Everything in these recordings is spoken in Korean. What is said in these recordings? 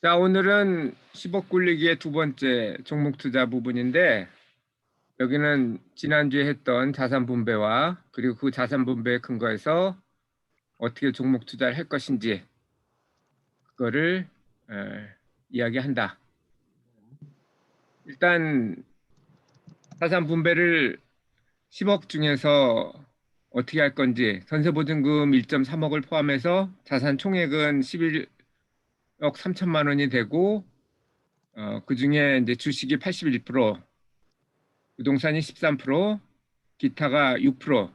자, 오늘은 10억 굴리기의 두 번째 종목 투자 부분인데, 여기는 지난주에 했던 자산 분배와 그리고 그 자산 분배에 근거해서 어떻게 종목 투자를 할 것인지 그거를 이야기한다. 일단 자산 분배를 10억 중에서 어떻게 할 건지, 선세보증금 1.3억을 포함해서 자산 총액은 11억 3천만 원이 되고, 그중에 이제 주식이 81%, 부동산이 13%, 기타가 6%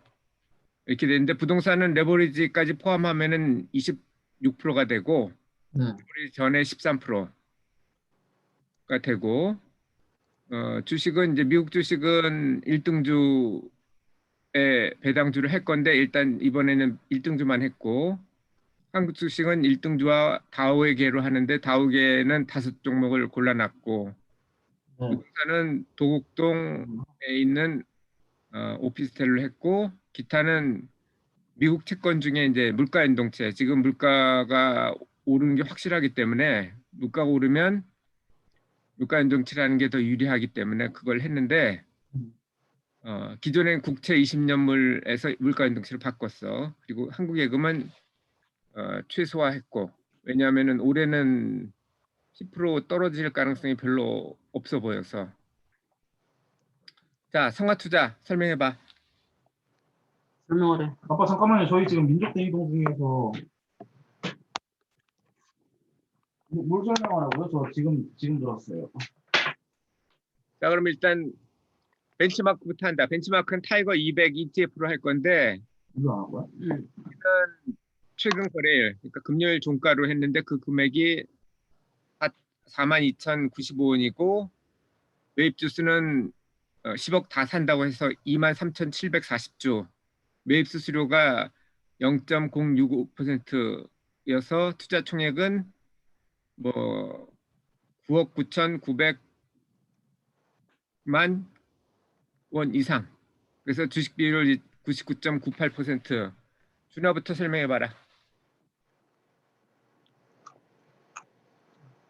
이렇게 되는데, 부동산은 레버리지까지 포함하면은 26%가 되고, 네. 레버리지 전에 13%가 되고, 주식은 이제 미국 주식은 1등주에 배당주를 할 건데, 일단 이번에는 1등주만 했고, 한국 주식은 1등주와 다우에게로 하는데, 다우계는 5종목을 골라놨고, 네. 부동산은 도곡동에 있는 오피스텔로 했고, 기타는 미국 채권 중에 이제 물가 연동체, 지금 물가가 오르는 게 확실하기 때문에, 물가가 오르면 물가 연동치라는 게 더 유리하기 때문에 그걸 했는데, 기존엔 국채 20년물에서 물가 연동치를 바꿨어. 그리고 한국 예금은 최소화했고, 왜냐하면은 올해는 10% 떨어질 가능성이 별로 없어 보여서. 자, 성화투자 설명해봐. 설명하래. 아빠 잠깐만요. 저희 지금 민족대 이동 중에서 뭘 설명하라고요? 저 지금 들었어요. 자, 그럼 일단 벤치마크부터 한다. 벤치마크는 타이거 200 ETF로 할 건데, 이거 안 하고요? 최근 거래일, 그러니까 금요일 종가로 했는데 그 금액이 42,095원이고, 매입 주수는 10억 다 산다고 해서 23,740주, 매입 수수료가 0.065%여서 투자 총액은 뭐 9억 9,900만 원 이상. 그래서 주식 비율 99.98%. 준하부터 설명해봐라.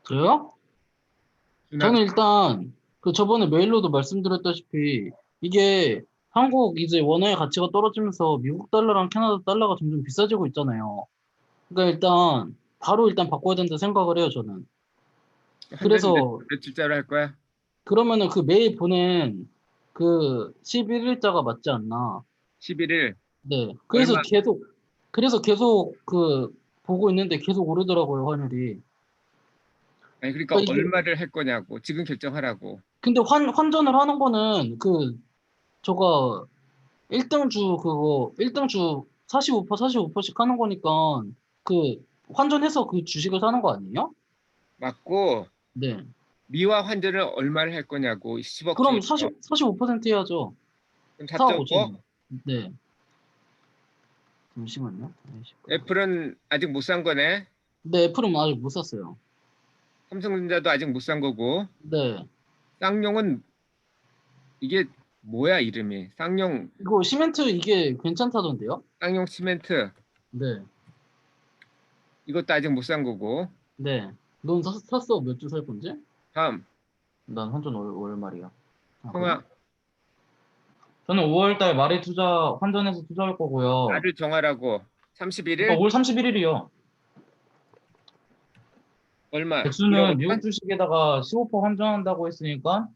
저요? 준하. 저는 일단 그 저번에 메일로도 말씀드렸다시피 이게 한국 이제 원화의 가치가 떨어지면서 미국 달러랑 캐나다 달러가 점점 비싸지고 있잖아요. 그러니까 일단 바로 일단 바꿔야 된다 생각을 해요, 저는. 환전 그래서 며칠자로 할 거야? 그러면은 그 메일 보낸 그 11일자가 맞지 않나? 11일. 네. 얼마? 그래서 계속 그 보고 있는데 계속 오르더라고요, 환율이. 아니, 그러니까 그러니까 이게 얼마를 할 거냐고. 지금 결정하라고. 근데 환전을 하는 거는 그 저거 1등주 그거 1등주 45%씩 하는 거니까 그 환전해서 그 주식을 사는 거 아니에요? 맞고, 네. 미화 환전을 얼마를 할 거냐고. 10억 그럼 중에서. 45% 해야죠. 그럼 4억 4.5억? 5천이요. 네. 잠시만요. 아이씨, 애플은 아직 못 산 거네. 네, 애플은 아직 못 샀어요. 삼성전자도 아직 못 산 거고. 네. 쌍용은 이게 뭐야, 이름이? 쌍용, 이거 시멘트 이게 괜찮다던데요? 쌍용 시멘트. 네. 이것도 아직 못 산 거고. 네. 넌 샀어? 몇 주 살 건지? 다음, 난 환전 월 말이야. 아, 그래? 성화. 저는 5월달 말에 환전해서 투자할 거고요. 나를 정하라고. 그러니까 31일? 5월 31일이요. 얼마? 1억 백수는 미국 5천? 주식에다가 15% 환전한다고 했으니까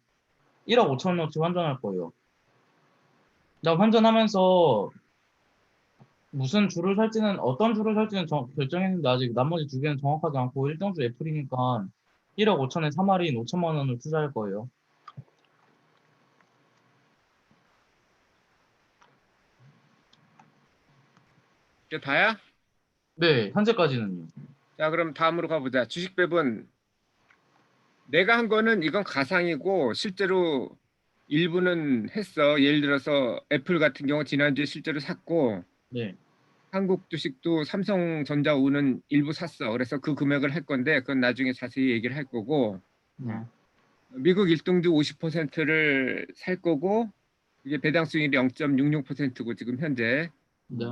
1억 5천원어치 환전할 거예요. 나 환전하면서 무슨 주를 살지는 어떤 주를 살지는 결정했는데 아직 나머지 두 개는 정확하지 않고 1등주 애플이니까 1억 5천에 3할인 5천만 원을 투자할 거예요. 이게 다야? 네, 현재까지는요. 자, 그럼 다음으로 가보자. 주식 배분. 내가 한 거는 이건 가상이고 실제로 일부는 했어. 예를 들어서 애플 같은 경우 지난주에 실제로 샀고, 네, 한국 주식도 삼성전자 우는 일부 샀어. 그래서 그 금액을 할 건데 그건 나중에 자세히 얘기를 할 거고, 네, 미국 일등주 50%를 살 거고, 이게 배당 수익률이 0.66%고 지금 현재. 네,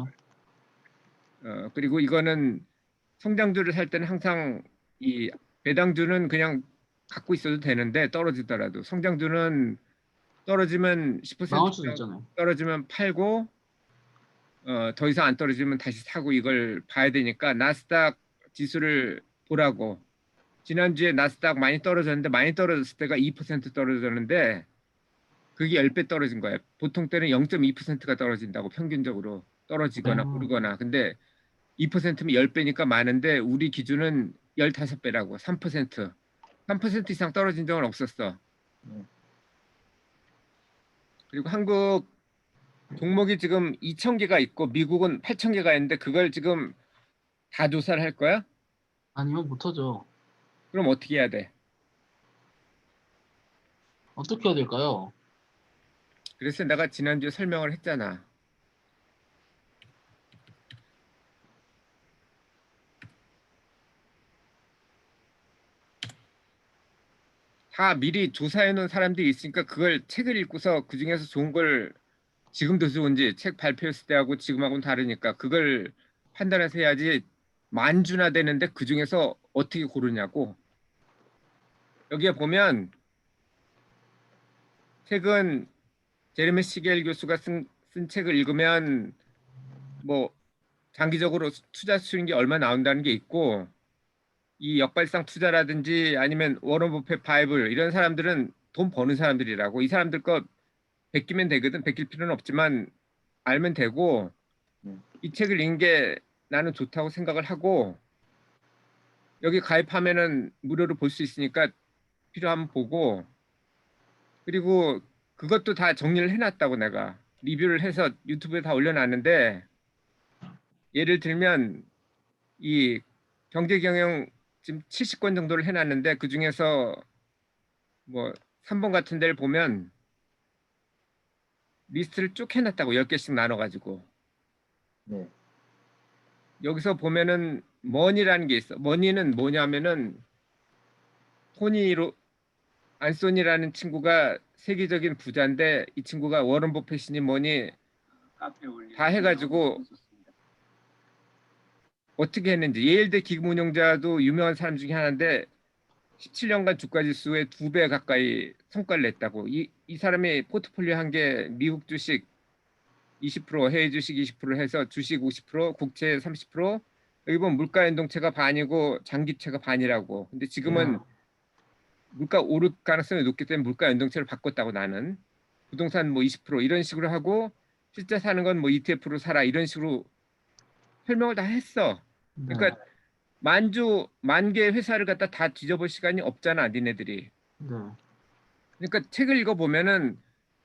그리고 이거는 성장주를 살 때는 항상 이 배당주는 그냥 갖고 있어도 되는데 떨어지더라도 성장주는 떨어지면 10% 망할 수도 이상 있잖아요. 떨어지면 팔고 더 이상 안 떨어지면 다시 사고 이걸 봐야 되니까 나스닥 지수를 보라고. 지난주에 나스닥 많이 떨어졌는데 많이 떨어졌을 때가 2% 떨어졌는데 그게 10배 떨어진 거예요. 보통 때는 0.2%가 떨어진다고 평균적으로 떨어지거나 오르거나. 근데 2%면 10배니까 많은데 우리 기준은 15배라고 3%. 3% 이상 떨어진 적은 없었어. 그리고 한국 종목이 지금 2,000개가 있고 미국은 8,000개가 있는데 그걸 지금 다 조사를 할 거야? 아니요, 못하죠. 그럼 어떻게 해야 돼? 어떻게 해야 될까요? 그래서 내가 지난주에 설명을 했잖아. 다 미리 조사해 놓은 사람들이 있으니까 그걸 책을 읽고서 그중에서 좋은 걸 지금도 좋은지 책 발표했을 때하고 지금하고는 다르니까 그걸 판단해서 해야지. 만주나 되는데 그중에서 어떻게 고르냐고. 여기에 보면 최근 제레미 시겔 교수가 쓴 책을 읽으면 뭐 장기적으로 투자 수익이 얼마 나온다는 게 있고 이 역발상 투자라든지 아니면 워런 버핏 바이블 이런 사람들은 돈 버는 사람들이라고. 이 사람들 거 베끼면 되거든. 베낄 필요는 없지만 알면 되고 이 책을 읽는 게 나는 좋다고 생각을 하고 여기 가입하면은 무료로 볼 수 있으니까 필요하면 보고 그리고 그것도 다 정리를 해놨다고 내가 리뷰를 해서 유튜브에 다 올려놨는데 예를 들면 이 경제경영 지금 70권 정도를 해놨는데 그 중에서 뭐 3번 같은 데를 보면 리스트를 쭉 해놨다고 10개씩 나눠가지고 네. 여기서 보면은 머니라는 게 있어. 머니는 뭐냐면은 토니 안소니라는 친구가 세계적인 부자인데 이 친구가 워런 버핏이니 뭐니 다 해가지고 어떻게 했는지 예일대 기금운용자도 유명한 사람 중에 하나인데 17년간 주가지수의 2배 가까이 성과를 냈다고. 이 사람이 포트폴리오 한 게 미국 주식 20%, 해외 주식 20% 해서 주식 50%, 국채 30%, 여기 보면 물가 연동체가 반이고 장기채가 반이라고. 근데 지금은 물가 오를 가능성이 높기 때문에 물가 연동체를 바꿨다고 나는. 부동산 뭐 20% 이런 식으로 하고 실제 사는 건 뭐 ETF로 사라 이런 식으로 설명을 다 했어. 그러니까 만 개의 회사를 갖다 다 뒤져볼 시간이 없잖아, 니네들이. 네. 그러니까 책을 읽어보면은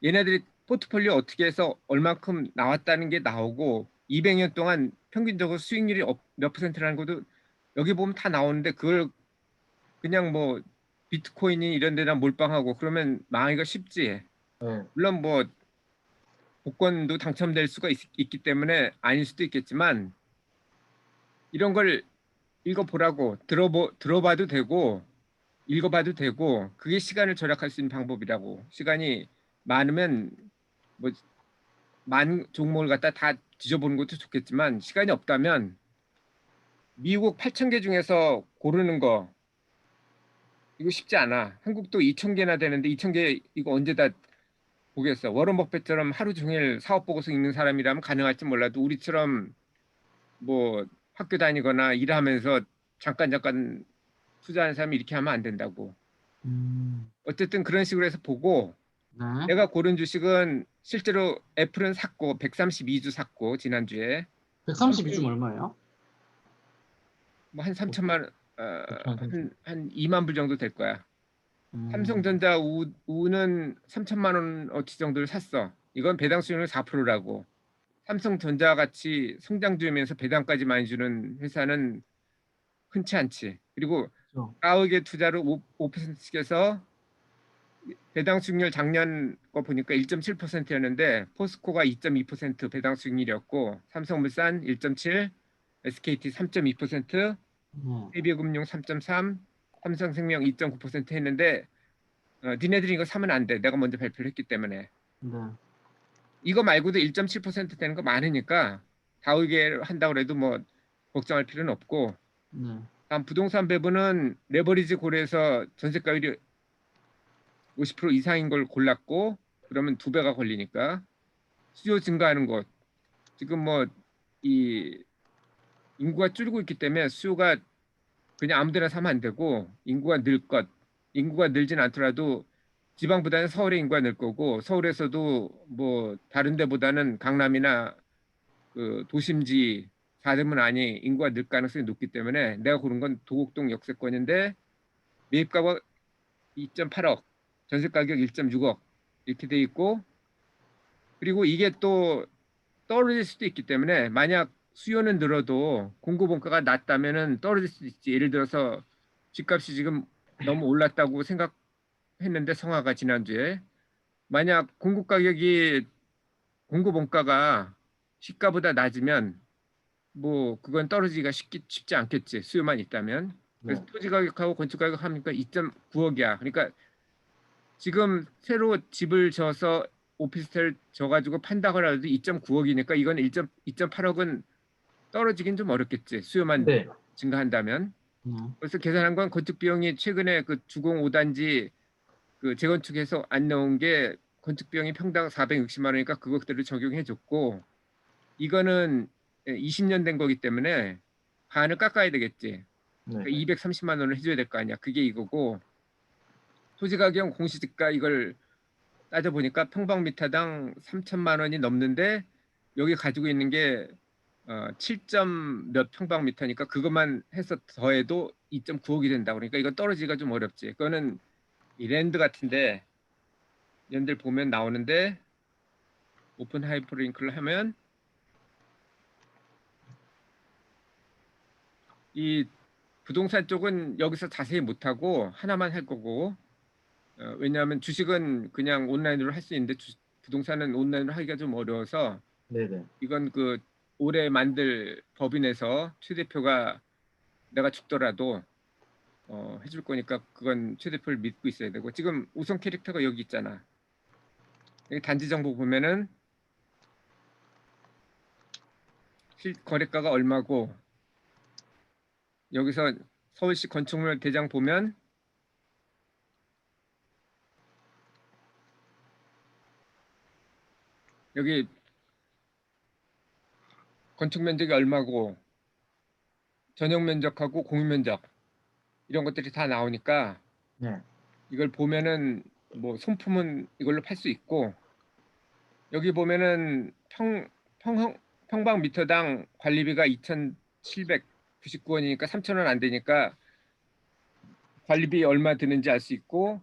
얘네들이 포트폴리오 어떻게 해서 얼만큼 나왔다는 게 나오고 200년 동안 평균적으로 수익률이 몇 퍼센트라는 것도 여기 보면 다 나오는데 그걸 그냥 뭐 비트코인이 이런 데다 몰빵하고 그러면 망하기가 쉽지. 네. 물론 뭐 복권도 당첨될 수가 있기 때문에 아닐 수도 있겠지만 이런 걸 읽어보라고. 들어봐도 되고 읽어봐도 되고 그게 시간을 절약할 수 있는 방법이라고. 시간이 많으면 뭐 만 종목을 갖다 다 뒤져보는 것도 좋겠지만 시간이 없다면 미국 8,000개 중에서 고르는 거 이거 쉽지 않아. 한국도 2,000개나 되는데 2,000개 이거 언제 다 보겠어. 워런 버핏처럼 하루 종일 사업 보고서 읽는 사람이라면 가능할지 몰라도 우리처럼 뭐 학교 다니거나 일하면서 잠깐 투자하는 사람이 이렇게 하면 안 된다고. 어쨌든 그런 식으로 해서 보고 네. 내가 고른 주식은 실제로 애플은 샀고 132주 샀고 지난주에 132중 얼마예요? 뭐 한 3천만 한 2만 불 정도 될 거야. 삼성전자 우는 3천만 원어치 정도를 샀어. 이건 배당 수익률 4%라고. 삼성전자 같이 성장주이면서 배당까지 많이 주는 회사는 흔치 않지. 그리고 그렇죠. 가옥의 투자로 5%씩 해서 배당 수익률 작년 거 보니까 1.7%였는데 포스코가 2.2% 배당 수익률이었고 삼성물산 1.7, SKT 3.2%, 네. KB금융 3.3, 삼성생명 2.9% 했는데 니네들이 이거 사면 안 돼. 내가 먼저 발표를 했기 때문에. 네. 이거 말고도 1.7% 되는 거 많으니까 다우게 한다고 해도 뭐 걱정할 필요는 없고 네. 다음 부동산 배분은 레버리지 고려해서 전세가율이 50% 이상인 걸 골랐고 그러면 2배가 걸리니까 수요 증가하는 것. 지금 뭐 이 인구가 줄고 있기 때문에 수요가 그냥 아무데나 사면 안 되고 인구가 늘 것. 인구가 늘진 않더라도 지방보다는 서울의 인구가 늘 거고 서울에서도 뭐 다른 데보다는 강남이나 그 도심지 4대문 안이 인구가 늘 가능성이 높기 때문에 내가 고른 건 도곡동 역세권인데 매입가가 2.8억, 전세 가격 1.6억 이렇게 돼 있고 그리고 이게 또 떨어질 수도 있기 때문에 만약 수요는 늘어도 공급 원가가 낮다면은 떨어질 수도 있지. 예를 들어서 집값이 지금 너무 올랐다고 생각했는데 성화가 지난주에 만약 공급 원가가 시가보다 낮으면 뭐 그건 떨어지기가 쉽지 않겠지. 수요만 있다면. 그래서 네. 토지 가격하고 건축 가격 하니까 2.9억이야. 그러니까 지금 새로 집을 져서 오피스텔 져가지고 판다고 하더라도 2.9억이니까 이건 2.8억은 떨어지긴 좀 어렵겠지. 수요만 네. 증가한다면. 그래서 계산한 건 건축 비용이 최근에 그 주공 5단지 그 재건축해서 안 나온 게 건축 비용이 평당 460만 원이니까 그것들을 적용해 줬고 이거는 20년 된 거기 때문에 반을 깎아야 되겠지. 네. 그러니까 230만 원을 해줘야 될 거 아니야. 그게 이거고 토지 가격 공시지가 이걸 따져보니까 평방미터당 3천만 원이 넘는데 여기 가지고 있는 게 7점 몇 평방미터니까 그것만 해서 더해도 2.9억이 된다. 그러니까 이거 떨어지기가 좀 어렵지. 그거는 이 랜드 같은데 연들 보면 나오는데 오픈 하이퍼링크를 하면 이 부동산 쪽은 여기서 자세히 못하고 하나만 할 거고 왜냐하면 주식은 그냥 온라인으로 할 수 있는데 부동산은 온라인으로 하기가 좀 어려워서 네네. 이건 그 올해 만들 법인에서 최 대표가 내가 죽더라도 해줄 거니까 그건 최 대표를 믿고 있어야 되고 지금 우선 캐릭터가 여기 있잖아. 여기 단지 정보 보면은 거래가가 얼마고 여기서 서울시 건축물 대장 보면 여기 건축 면적이 얼마고 전용 면적하고 공유 면적 이런 것들이 다 나오니까 네. 이걸 보면은 뭐 손품은 이걸로 팔 수 있고 여기 보면은 평방 미터당 관리비가 2,799원이니까 3,000원 안 되니까 관리비 얼마 드는지 알 수 있고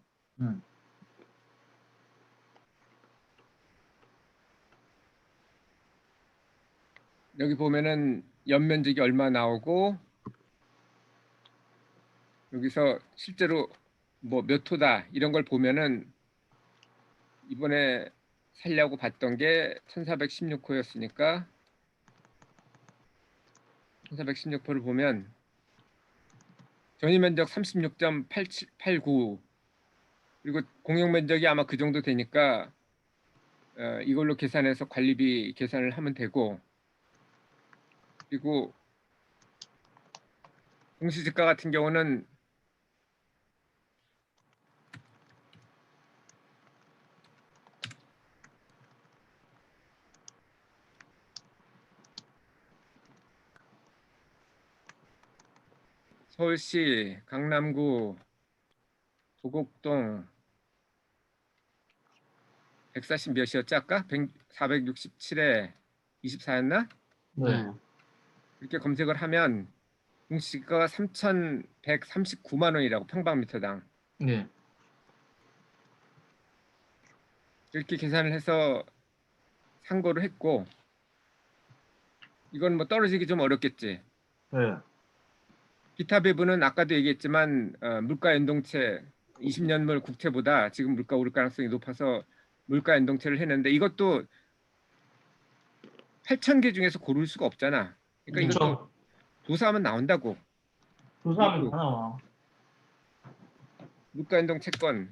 여기 보면은 연면적이 얼마 나오고 여기서 실제로 뭐 몇 호다 이런 걸 보면은 이번에 살려고 봤던 게 1416호였으니까 1416호를 보면 전위 면적 36.89 그리고 공용 면적이 아마 그 정도 되니까 이걸로 계산해서 관리비 계산을 하면 되고 그리고 공시지가 같은 경우는 서울시 강남구 도곡동 140 몇이었지 아까? 467에 24였나? 네. 네. 이렇게 검색을 하면 공시지가가 3,139만 원이라고 평방미터당 네. 이렇게 계산을 해서 상고를 했고 이건 뭐 떨어지기 좀 어렵겠지. 네. 기타 배분은 아까도 얘기했지만 물가 연동체 20년물 국채보다 지금 물가 오를 가능성이 높아서 물가 연동체를 했는데 이것도 8,000개 중에서 고를 수가 없잖아. 그러니까 이것도 그렇죠. 조사하면 나온다고. 조사하면 그리고 다 나와. 물가 연동 채권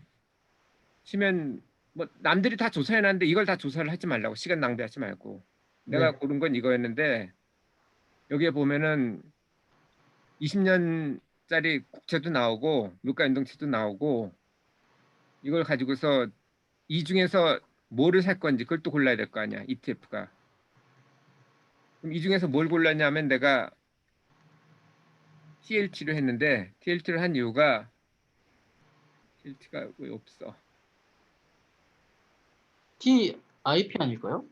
치면 뭐 남들이 다 조사해놨는데 이걸 다 조사를 하지 말라고 시간 낭비하지 말고 내가 네. 고른 건 이거였는데 여기에 보면은 20년 짜리 국채도 나오고 물가 연동체도 나오고 이걸 가지고서 이 중에서 뭐를 살 건지 그걸 또 골라야 될 거 아니야 ETF가. 그럼 이 중에서 뭘 골랐냐면 내가 TLT를 했는데 TLT를 한 이유가 TLT가 왜 없어? TIP 아닐까요?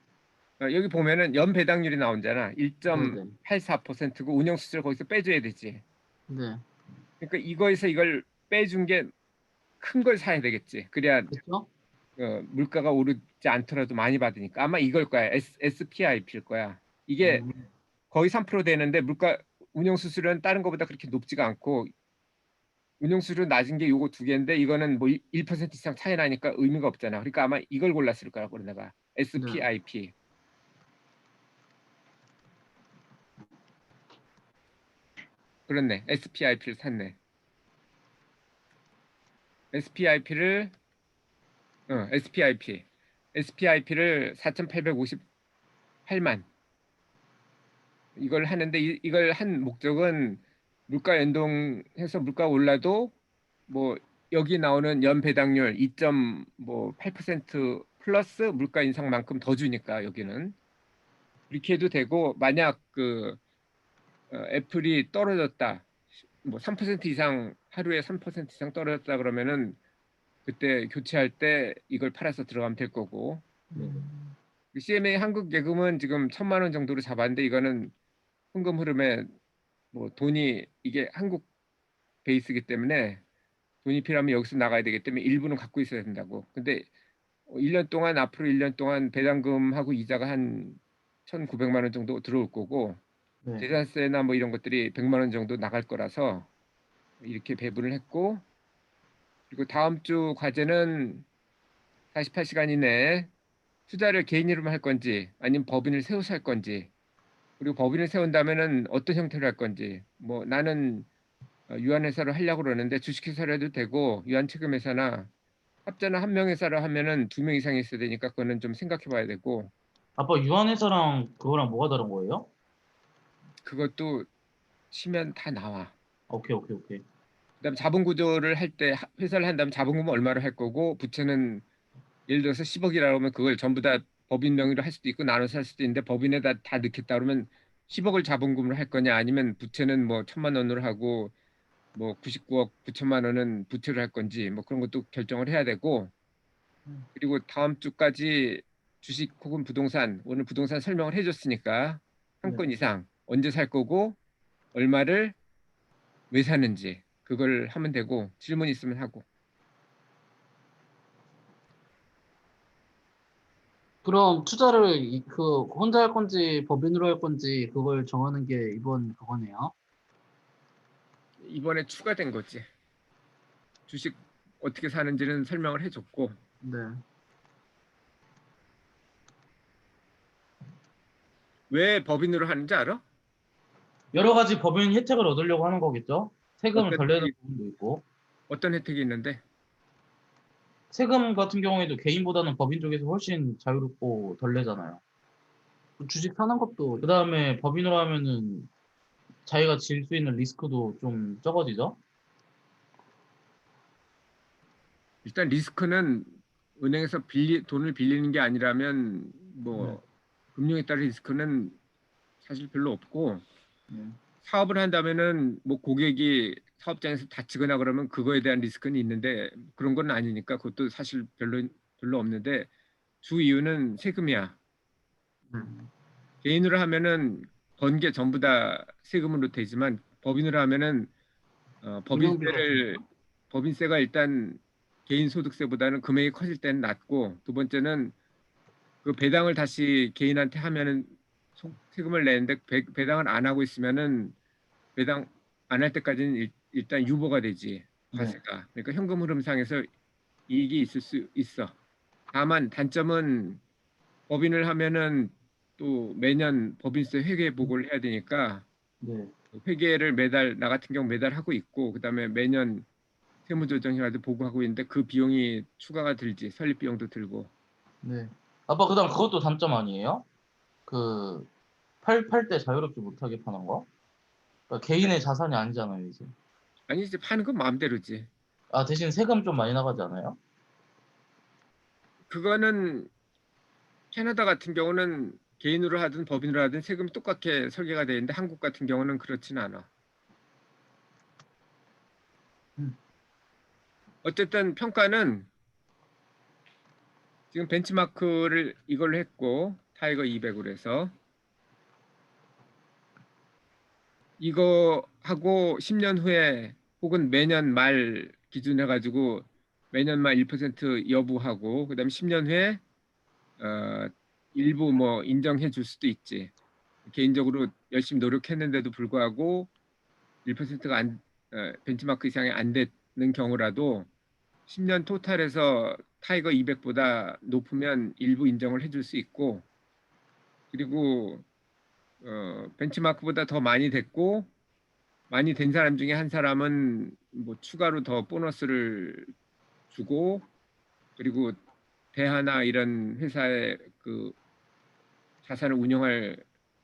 여기 보면은 연 배당률이 나오잖아. 네네. 1.84%고 운영 수수료 거기서 빼줘야 되지. 네. 그러니까 이거에서 이걸 빼준 게 큰 걸 사야 되겠지. 그래야 그렇죠? 물가가 오르지 않더라도 많이 받으니까 아마 이걸 거야. SPIP일 거야. 이게 거의 3% 되는데 물가 운영 수수료는 다른 것보다 그렇게 높지가 않고 운영 수수료 낮은 게 요거 두 개인데 이거는 뭐 1% 이상 차이 나니까 의미가 없잖아. 그러니까 아마 이걸 골랐을 거라고 그래 내가. SPIP. 그렇네. SPIP를 샀네. SPIP를 4,858만 이걸 하는데 이걸 한 목적은 물가 연동해서 물가 올라도 뭐 여기 나오는 연 배당률 2.8% 플러스 물가 인상만큼 더 주니까 여기는 이렇게 해도 되고 만약 애플이 떨어졌다 뭐 3% 이상 하루에 3% 이상 떨어졌다 그러면은 그때 교체할 때 이걸 팔아서 들어가면 될 거고 CMA 한국 예금은 지금 1,000만 원 정도로 잡았는데 이거는 현금 흐름에 뭐 돈이 이게 한국 베이스이기 때문에 돈이 필요하면 여기서 나가야 되기 때문에 일부는 갖고 있어야 된다고. 근데 1년 동안 앞으로 1년 동안 배당금하고 이자가 한 1,900만 원 정도 들어올 거고 네. 재산세나 뭐 이런 것들이 100만 원 정도 나갈 거라서 이렇게 배분을 했고 그리고 다음 주 과제는 48시간 이내에 투자를 개인 이름으로 할 건지 아니면 법인을 세워서 할 건지 그리고 법인을 세운다면은 어떤 형태로 할 건지 뭐 나는 유한회사로 하려고 그러는데 주식회사로 해도 되고 유한체금회사나 합자는 한 명 회사로 하면은 2명 이상이 있어야 되니까 그거는 좀 생각해 봐야 되고 아빠 유한회사랑 그거랑 뭐가 다른 거예요? 그것도 치면 다 나와. 오케이. 그다음 자본 구조를 할 때 회사를 한다면 자본금은 얼마로 할 거고 부채는 예를 들어서 10억이라고 하면 그걸 전부 다 법인 명의로 할 수도 있고 나눠서 할 수도 있는데 법인에다 다 넣겠다 그러면 10억을 자본금으로 할 거냐 아니면 부채는 뭐 1,000만 원으로 하고 뭐 99억 9천만 원은 부채로 할 건지 뭐 그런 것도 결정을 해야 되고 그리고 다음 주까지 주식 혹은 부동산 오늘 부동산 설명을 해줬으니까 한 건 이상 언제 살 거고 얼마를 왜 사는지 그걸 하면 되고 질문 있으면 하고 그럼 투자를 혼자 할 건지 법인으로 할 건지 그걸 정하는 게 이번 그거네요. 이번에 추가된 거지. 주식 어떻게 사는지는 설명을 해줬고 네. 왜 법인으로 하는지 알아? 여러 가지 법인 혜택을 얻으려고 하는 거겠죠? 세금을 어떤 덜 내는 혜택이, 부분도 있고 어떤 혜택이 있는데 세금 같은 경우에도 개인보다는 법인 쪽에서 훨씬 자유롭고 덜 내잖아요. 주식 사는 것도 그 다음에 법인으로 하면은 자기가 질 수 있는 리스크도 좀 적어지죠? 일단 리스크는 은행에서 돈을 빌리는 게 아니라면 뭐 금융에 따른 리스크는 사실 별로 없고 네. 사업을 한다면은 뭐 고객이 사업장에서 다치거나 그러면 그거에 대한 리스크는 있는데 그런 건 아니니까 그것도 사실 별로 없는데 주 이유는 세금이야. 개인으로 하면은 번 게 전부 다 세금으로 되지만 법인으로 하면은 운영비가 없으니까. 법인세가 일단 개인 소득세보다는 금액이 커질 때는 낮고 두 번째는 그 배당을 다시 개인한테 하면은 세금을 내는데 배당을 안 하고 있으면은 배당 안 할 때까지는 일단 유보가 되지 네. 과세가. 그러니까 현금 흐름상에서 이익이 있을 수 있어. 다만 단점은 법인을 하면은 또 매년 법인세 회계 보고를 해야 되니까 네. 회계를 매달 나 같은 경우 매달 하고 있고 그다음에 매년 세무조정이라도 보고하고 있는데 그 비용이 추가가 들지 설립 비용도 들고 네. 아빠 그다음 그것도 단점 아니에요? 그 팔 때 자유롭지 못하게 파는 거? 그러니까 개인의 자산이 아니잖아요, 이제. 아니 이제 파는 건 마음대로지. 아, 대신 세금 좀 많이 나가지 않아요? 그거는 캐나다 같은 경우는 개인으로 하든 법인으로 하든 세금이 똑같게 설계가 되어 있는데 한국 같은 경우는 그렇진 않아. 어쨌든 평가는 지금 벤치마크를 이걸로 했고 타이거 200으로 해서 이거 하고 10년 후에 혹은 매년 말 기준 해가지고 매년 말 1% 여부하고 그다음에 10년 후에 일부 뭐 인정해 줄 수도 있지. 개인적으로 열심히 노력했는데도 불구하고 1%가 벤치마크 이상이 안 되는 경우라도 10년 토탈에서 타이거 200보다 높으면 일부 인정을 해줄 수 있고 그리고 벤치마크보다 더 많이 됐고 많이 된 사람 중에 한 사람은 뭐 추가로 더 보너스를 주고 그리고 대하나 이런 회사의 그 자산을 운영할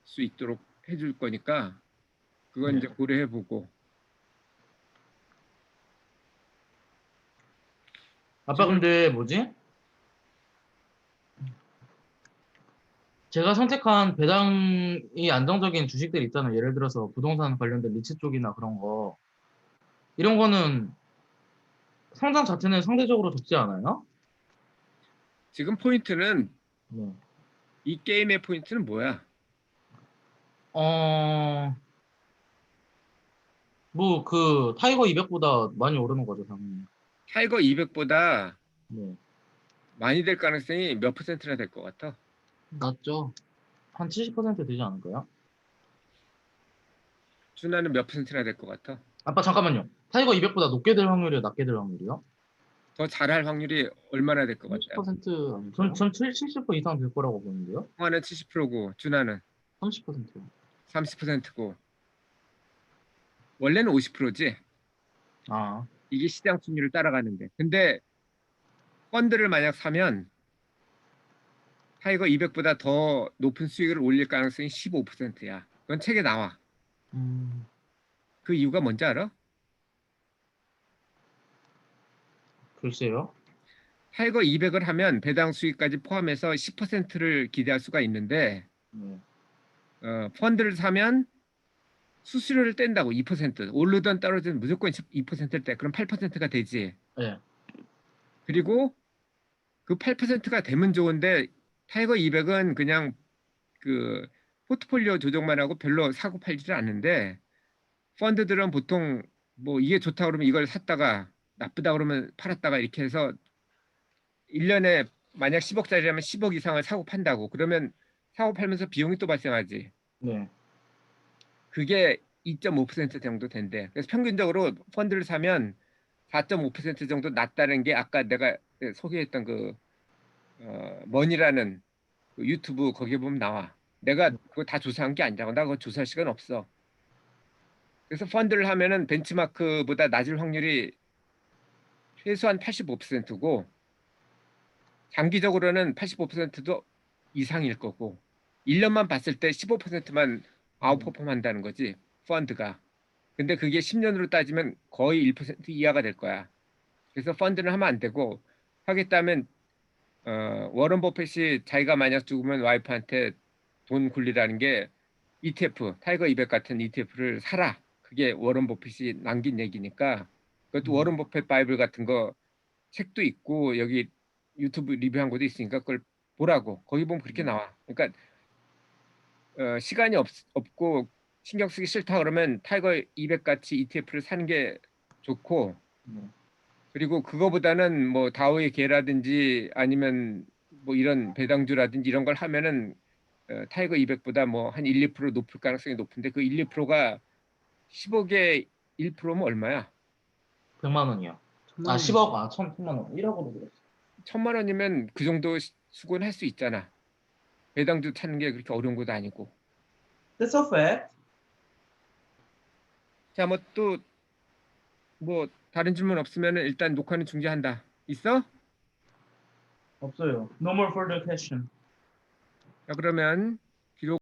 수 있도록 해줄 거니까 그건 이제 고려해보고 아빠 지금 근데 뭐지? 제가 선택한 배당이 안정적인 주식들 있잖아요. 예를 들어서 부동산 관련된 리츠 쪽이나 그런 거. 이런 거는 상장 자체는 상대적으로 적지 않아요? 지금 포인트는 네. 이 게임의 포인트는 뭐야? 어, 뭐 그 타이거 200보다 많이 오르는 거죠, 당연히. 타이거 200보다 네. 많이 될 가능성이 몇 퍼센트나 될 것 같아? 낮죠. 한 70% 되지 않을까요? 준하는 몇 퍼센트나 될 것 같아? 아빠 잠깐만요. 타이거 200보다 높게 될 확률이요, 낮게 될 확률이요? 더 잘할 확률이 얼마나 될 것 같아요? 30% 아닐까요? 전 70% 이상 될 거라고 보는데요. 홍아는 70%고 준하는 30%요. 30%고 원래는 50%지. 아, 이게 시장 순위를 따라가는데. 근데 펀드를 만약 사면 타이거 200보다 더 높은 수익을 올릴 가능성이 15%야. 그건 책에 나와. 음, 그 이유가 뭔지 알아? 글쎄요. 타이거 200을 하면 배당 수익까지 포함해서 10%를 기대할 수가 있는데 네. 펀드를 사면 수수료를 뗀다고 2% 오르든 떨어지든 무조건 2%를 떼. 그럼 8%가 되지. 네. 그리고 그 8%가 되면 좋은데 타이거 200은 그냥 그 포트폴리오 조정만 하고 별로 사고 팔지를 않는데 펀드들은 보통 뭐 이게 좋다 그러면 이걸 샀다가 나쁘다 그러면 팔았다가 이렇게 해서 1년에 만약 10억짜리라면 10억 이상을 사고 판다고. 그러면 사고 팔면서 비용이 또 발생하지. 네. 그게 2.5% 정도 된대. 그래서 평균적으로 펀드를 사면 4.5% 정도 낮다는 게 아까 내가 소개했던 그 머니라는 그 유튜브 거기에 보면 나와. 내가 그거 다 조사한 게 아니라고. 나 그거 조사할 시간 없어. 그래서 펀드를 하면은 벤치마크보다 낮을 확률이 최소한 85%고 장기적으로는 85%도 이상일 거고 1년만 봤을 때 15%만 아웃퍼폼 한다는 거지 펀드가. 근데 그게 10년으로 따지면 거의 1% 이하가 될 거야. 그래서 펀드는 하면 안 되고 하겠다면 워런 버핏이 자기가 만약 죽으면 와이프한테 돈 굴리라는 게 ETF, 타이거 200 같은 ETF를 사라. 그게 워런 버핏이 남긴 얘기니까 그것도 워런 버핏 바이블 같은 거 책도 있고 여기 유튜브 리뷰한 것도 있으니까 그걸 보라고. 거기 보면 그렇게 나와. 그러니까 시간이 없고 신경 쓰기 싫다 그러면 타이거 200 같이 ETF를 사는 게 좋고 네. 그리고 그거보다는 뭐 다우의 개라든지 아니면 뭐 이런 배당주라든지 이런 걸 하면은 타이거 200보다 뭐 한 1, 2% 높을 가능성이 높은데 그 1, 2%가 10억에 1%면 얼마야? 100만 원이요. 아, 1000만 10억, 원이죠. 아, 1,000만 원. 1억으로 들었어. 1,000만 원이면 그 정도 수고는 할 수 있잖아. 배당주 타는 게 그렇게 어려운 것도 아니고. That's a fact. 자, 뭐 또 뭐 다른 질문 없으면 일단 녹화는 중지한다. 있어? 없어요. No more further question. 자, 그러면